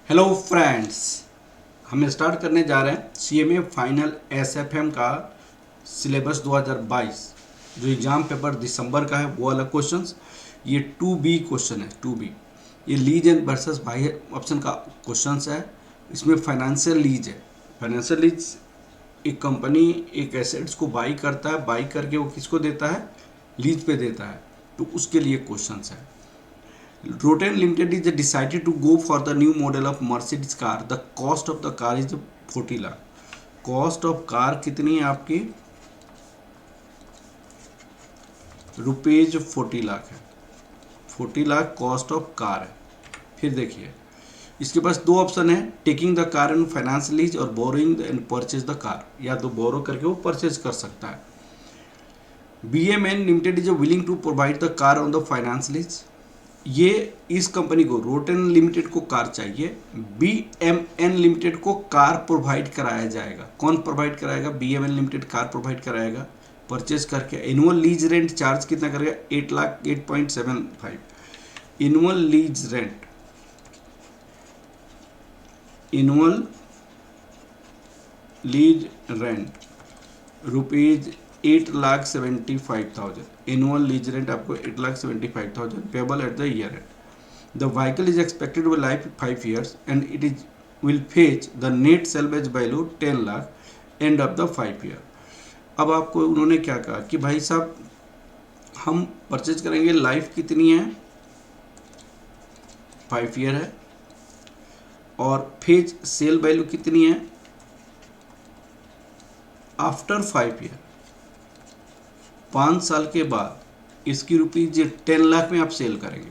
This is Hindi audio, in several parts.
हेलो फ्रेंड्स, हम स्टार्ट करने जा रहे हैं सीएमए फाइनल एसएफएम का सिलेबस 2022। जो एग्ज़ाम पेपर दिसंबर का है वो वाला क्वेश्चंस। ये 2B क्वेश्चन है। 2B ये lease and versus by option का क्वेश्चंस है। इसमें फाइनेंशियल लीज है। फाइनेंशियल लीज एक कंपनी एक एसेट्स को बाई करता है, बाई करके वो किसको देता है, लीज पे देता है, तो उसके लिए क्वेश्चंस है। Roten Limited is decided to go for the new model of Mercedes car. The cost of the car is 40 lakh. Cost of car कितनी है आपकी? रुपीज 40 लाख है। 40 लाख कॉस्ट ऑफ कार है। फिर देखिए इसके पास दो ऑप्शन है, taking the car in finance lease or borrowing and purchase the car. या तो बोरो करके वो परचेज कर सकता है। BMN Limited is willing to provide the car on the finance lease. ये इस कंपनी को रोटेन लिमिटेड को कार चाहिए, BMN लिमिटेड को कार प्रोवाइड कराया जाएगा। कौन प्रोवाइड कराएगा? BMN लिमिटेड कार प्रोवाइड कराएगा परचेज करके। एनुअल लीज रेंट चार्ज कितना करेगा? 8,08,75। Annual lease rent, annual lease rent rupees 8,75,000। एनुअल लीज रेंट आपको 8,75,000 payable at the year end. The vehicle is expected to life 5 years and it is will fetch the net salvage value 10 lakh end of the 5 year। अब आपको उन्होंने क्या कहा कि भाई साहब हम परचेज करेंगे, लाइफ कितनी है? 5 year है, और फेच सेल वैल्यू कितनी है? आफ्टर 5 year, 5 साल के बाद इसकी रुपीज 10 लाख में आप सेल करेंगे।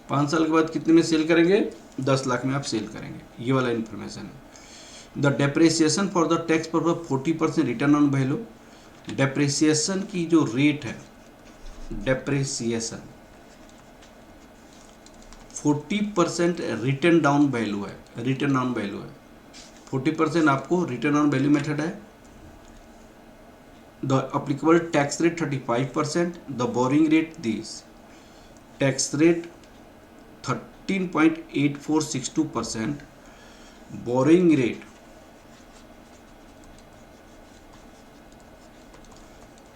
5 साल के बाद कितने में सेल करेंगे? 10 लाख में आप सेल करेंगे। ये वाला इन्फॉर्मेशन है। The depreciation for the tax purpose 40% return on value. Depreciation की जो रेट है, डेप्रिसिएशन 40% रिटर्न डाउन वैल्यू है। रिटर्न ऑन वैल्यू है 40%। आपको रिटर्न ऑन वैल्यू मेथड है। The applicable tax rate 35%. The borrowing rate this. Tax rate 13.8462%. Borrowing rate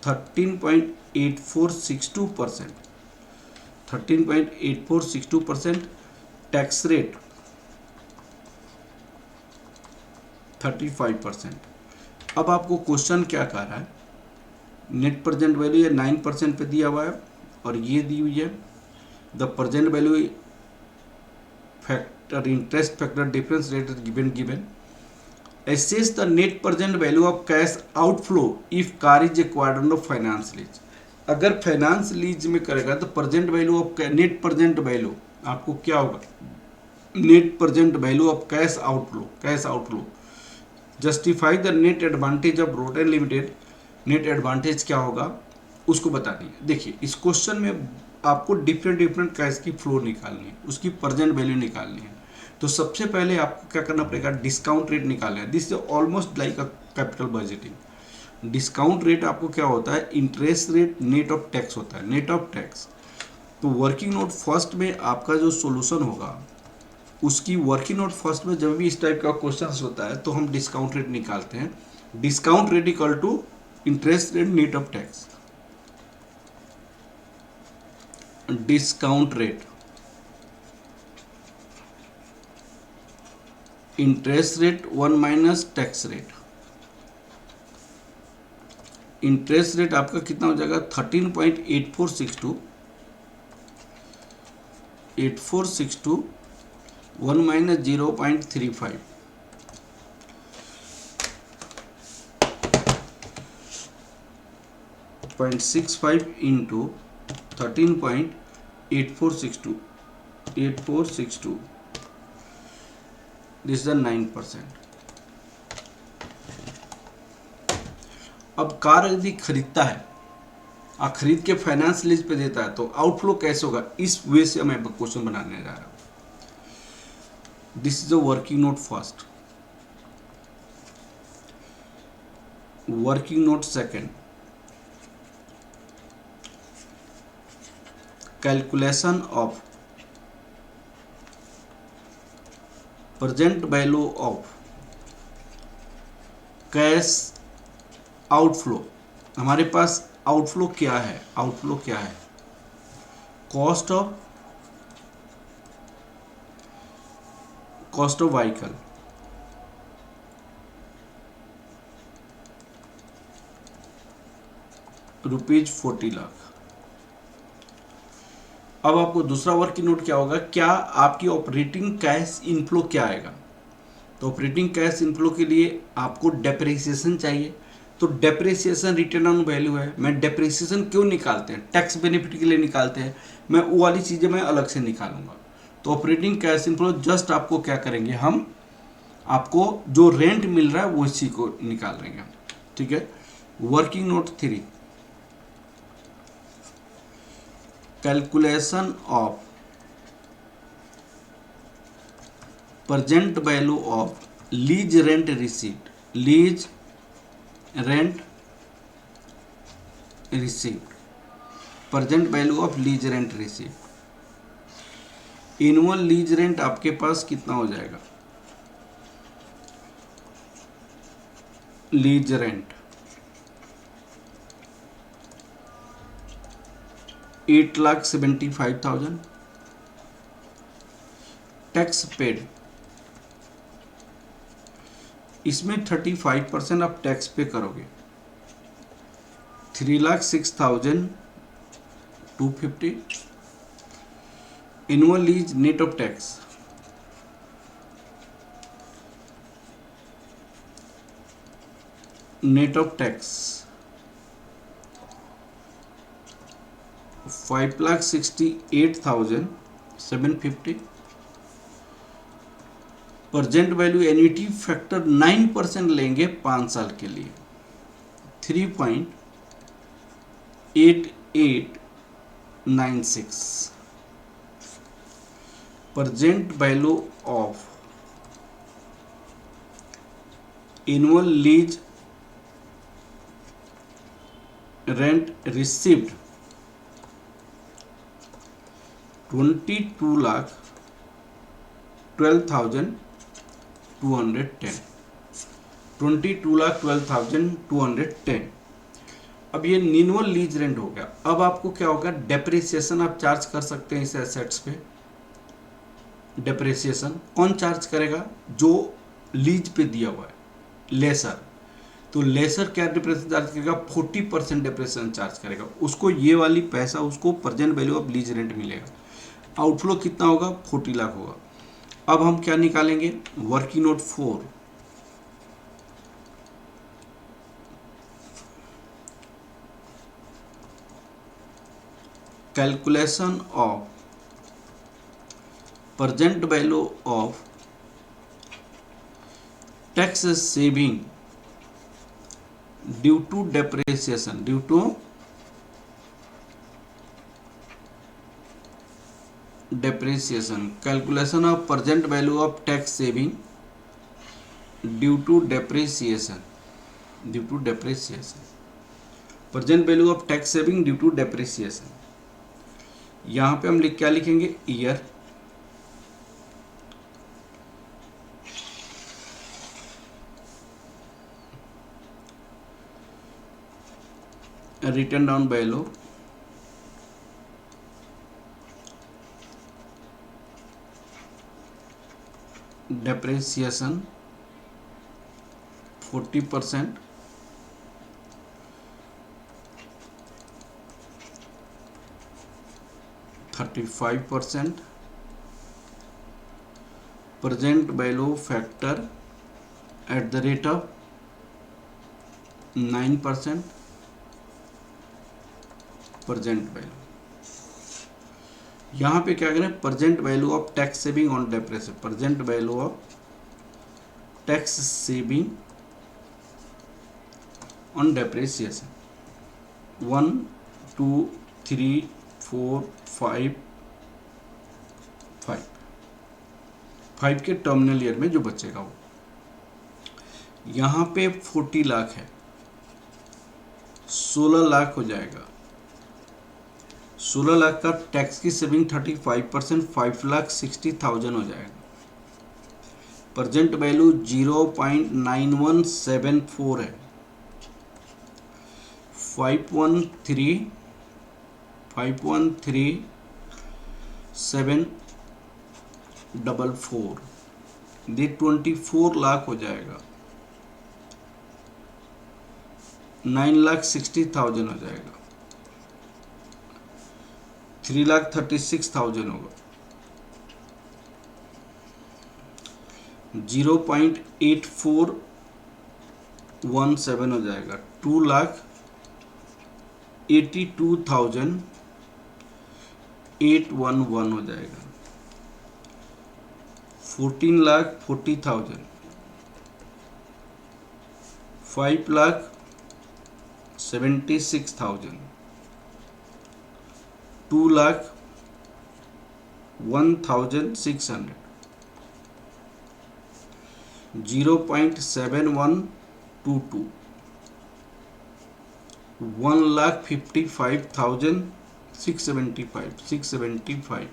13.8462%. 13.8462%. Tax rate 35%। अब आपको क्वेश्चन क्या कह रहा है? नेट प्रेजेंट वैल्यू ये 9% पे दिया हुआ है और ये दी हुई है the present value factor interest factor difference rate given. Assess the net present value of cash outflow if car is acquired on finance lease. अगर फाइनेंस लीज में करेगा तो present value of net present value आपको क्या होगा? Net present value of cash outflow. Cash outflow justify the net advantage of Roten Limited. Net advantage क्या होगा उसको बतानी है। देखिए इस क्वेश्चन में आपको डिफरेंट कैश की फ्लो निकालनी है, उसकी प्रेजेंट वैल्यू निकालनी है। तो सबसे पहले आपको क्या करना पड़ेगा? डिस्काउंट रेट निकालना है। This is almost like a capital budgeting. Discount rate आपको क्या होता है? Interest rate net of tax होता है, नेट ऑफ टैक्स। तो वर्किंग नोट फर्स्ट में आपका जो सोल्यूशन होगा उसकी वर्किंग नोट फर्स्ट में जब भी इस टाइप का क्वेश्चन होता है तो हम डिस्काउंट रेट निकालते हैं। Discount rate equal to interest rate net of tax. Discount rate interest rate 1 minus tax rate. Interest rate आपका कितना हो जाएगा? 13.8462 1 माइनस 0.35 0.65 इंटू 13.8462 दिस इज 9%। अब कार यदि खरीदता है, खरीद के फाइनेंस लीज पे देता है तो आउटफ्लो कैसे होगा? इस वे से मैं क्वेश्चन बनाने जा रहा हूं। This is a working node first, working note second, calculation of present value of cash outflow, हमारे पास आउटफ्लो क्या है, आउटफ्लो क्या है, कॉस्ट ऑफ व्हीकल, ₹40 लाख। अब आपको दूसरा वर्किंग नोट क्या होगा, क्या आपकी ऑपरेटिंग कैश इनफ्लो क्या आएगा। तो ऑपरेटिंग कैश इनफ्लो के लिए आपको डेप्रिसिएशन चाहिए, तो डेप्रिसिएशन रिटर्न ऑन वैल्यू है। मैं डेप्रिसिएशन क्यों निकालते हैं, टैक्स बेनिफिट के लिए निकालते हैं, मैं वो वाली चीज़ें मैं अलग से निकालूंगा। तो ऑपरेटिंग कैश इनफ्लो जस्ट आपको क्या करेंगे, हम आपको जो रेंट मिल रहा है वो इसी को निकाल देंगे, ठीक है। Working note 3, calculation of present value of lease rent received, lease rent received, present value of lease rent received. Annual lease rent आपके पास कितना हो जाएगा, लीज रेंट 8,75,000, टैक्स पेड, इसमें 35% आप टैक्स पे करोगे, 3,06,250। Annual lease net of tax, net of tax 5,68,750। Present value annuity factor 9% लेंगे 5 साल के लिए, 3.8896। Present value of annual lease rent received 22,12,210, 22,12,210। अब ये एनुअल लीज रेंट हो गया। अब आपको क्या होगा, डेप्रिसिएशन आप चार्ज कर सकते हैं इस एसेट्स पे। डेप्रिसिएशन कौन चार्ज करेगा, जो लीज पे दिया हुआ है, लेसर। तो लेसर क्या डिप्रेशन चार्ज करेगा, 40% डिप्रेशन चार्ज करेगा, उसको ये वाली पैसा उसको present value of lease rent मिलेगा। आउटफ्लो कितना होगा, 40 लाख होगा। अब हम क्या निकालेंगे, working note 4, calculation of present value of tax saving due to depreciation, due to depreciation, calculation of present value of tax saving due to depreciation, due to depreciation, present value of tax saving due to depreciation. यहां पे हम क्या लिखेंगे, year, written down value, depreciation 40%, %35, present value factor at the rate of 9%, present value. यहाँ पे क्या करें, present value of tax saving on depreciation, present value of tax saving on depreciation 1 2 3 4 5 5 के टर्मिनल ईयर में जो बचेगा वो, यहाँ पे 40 लाख है, 16 लाख हो जाएगा। 16 लाख का टैक्स की सेविंग 35%, 5,60,000 हो जाएगा। प्रेजेंट वैल्यू 0.9174 है। 513,744 ये 24 लाख हो जाएगा। 9,60,000 हो जाएगा। 3,36,000 होगा। 0.8417 हो जाएगा। 2,82,811 हो जाएगा। 14,40,000। 5,76,000। 2,01,600। 0.7122। 1,55,675। 675।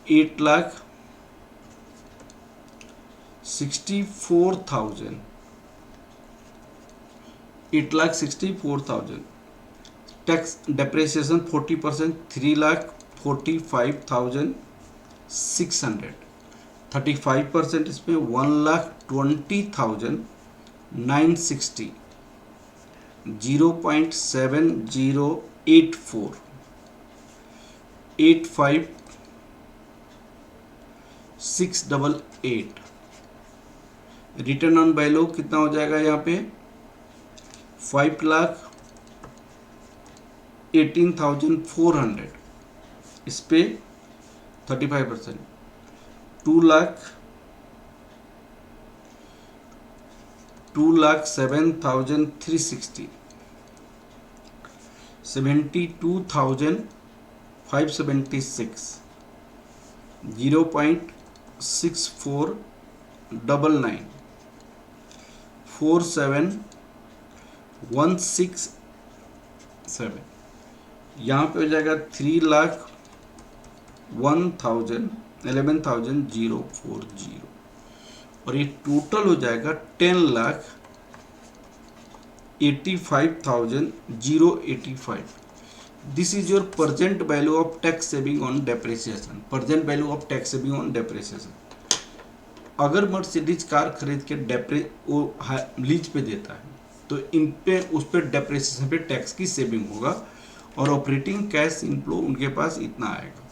8,64,000। 8,64,000। Tax depreciation 40%, 3,45,600। 35% इसमें 1,20,960। 0.7084। 85,688। रिटर्न ऑन वैल्यू कितना हो जाएगा यहाँ पे? 5,18,400। इस पे 35%। 2,07,360। 72,576। 0.6499। 47,167। यहाँ पे हो जाएगा 3,01,011,040। और ये टोटल हो जाएगा 10,85,085। This is your present value of tax saving on depreciation. Present value of tax saving on depreciation. अगर मर्सिडीज कार खरीद के लीज पे देता है तो इन पे उस पर डेप्रिसिएशन पे टैक्स की सेविंग होगा और ऑपरेटिंग कैश इनफ्लो उनके पास इतना आएगा।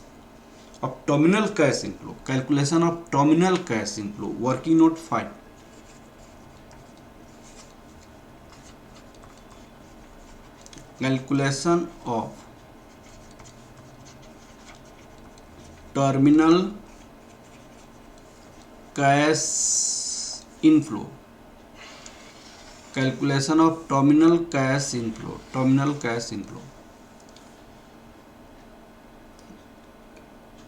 अब terminal cash inflow, calculation of terminal cash inflow, working note 5। Calculation of terminal cash inflow. Calculation of terminal cash inflow. Terminal cash inflow.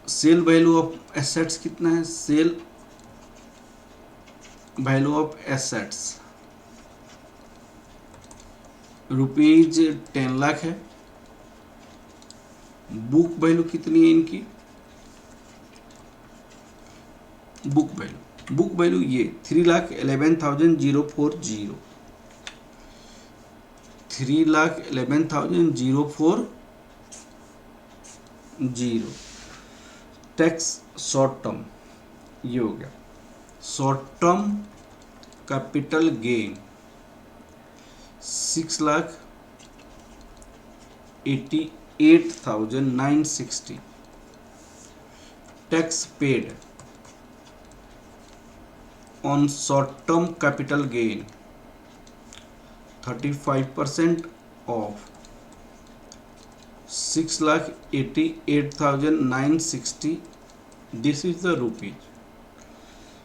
Sale value of assets कितना है? Sale value of assets rupees 10 lakh है। बुक वैल्यू कितनी है इनकी? बुक वैल्यू ये 3,11,040। 3,11,040। टैक्स शॉर्ट टर्म ये हो गया। Short term capital gain 6,88,960। Tax paid on short term capital gain 35% of 6,88,960. This is the rupees.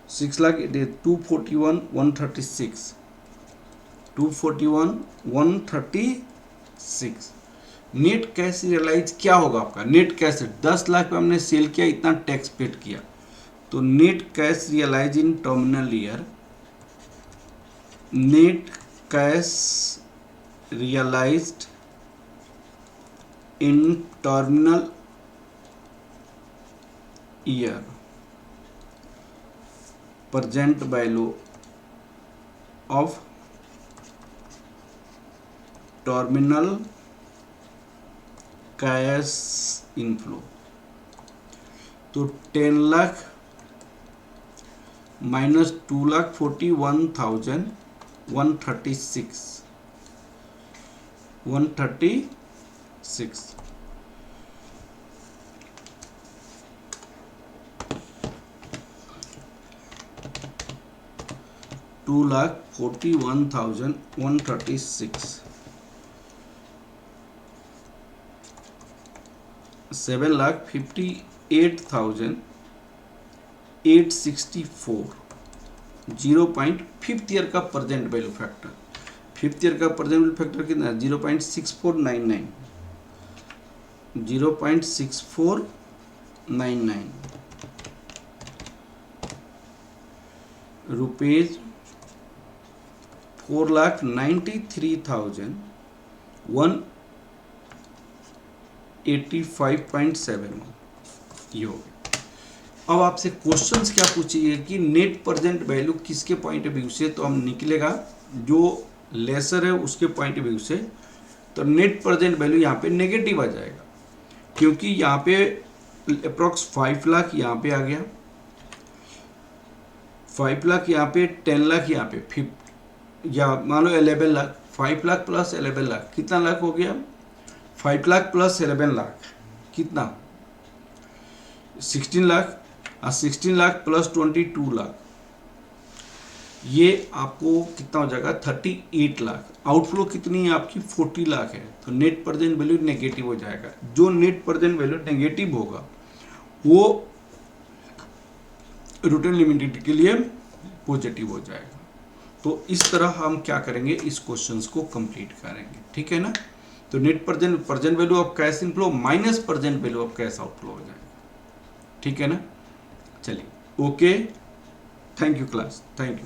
241,136. 241,136। Net cash realise क्या होगा आपका? नेट कैश 10 लाख पे हमने सेल किया, इतना टैक्स पेड किया, तो net cash realise in terminal year. Net cash realised in terminal year present value of terminal cash inflow, तो 10 लाख माइनस 2,41,136 2,41,136 7,58,864 5th ईयर का present value factor, 5th year का प्रेजेंट वैल्यू फैक्टर कितना है 0.6499 0.6499 रुपीज 4,93,185.71 ये हो गया। अब आपसे क्वेश्चंस क्या पूछिए कि नेट प्रेजेंट वैल्यू किसके पॉइंट ऑफ व्यू से, तो हम निकलेगा जो लेसर है उसके पॉइंट ऑफ व्यू से, तो नेट प्रेजेंट वैल्यू यहाँ पे नेगेटिव आ जाएगा, क्योंकि यहाँ पे अप्रॉक्स 5 लाख यहाँ पे आ गया, 5 लाख यहाँ पे, 10 लाख यहाँ पे, या मान लो 11 लाख, 5 लाख प्लस 11 लाख कितना लाख हो गया, 5 लाख प्लस 11 लाख कितना 16 लाख, 16 लाख प्लस 22 लाख, ये आपको कितना हो जाएगा 38 लाख। आउटफ्लो कितनी है आपकी 40 लाख है, तो नेट प्रेजेंट वैल्यू नेगेटिव हो जाएगा। जो नेट प्रेजेंट वैल्यू नेगेटिव होगा वो रिटेल लिमिटेड के लिए पॉजिटिव हो जाएगा। तो इस तरह हम क्या करेंगे, इस क्वेश्चंस को कंप्लीट करेंगे, ठीक है ना। तो net present value of cash inflow minus present value of cash outflow हो जाएगा, ठीक है ना। चलिए okay, thank you class, thank you.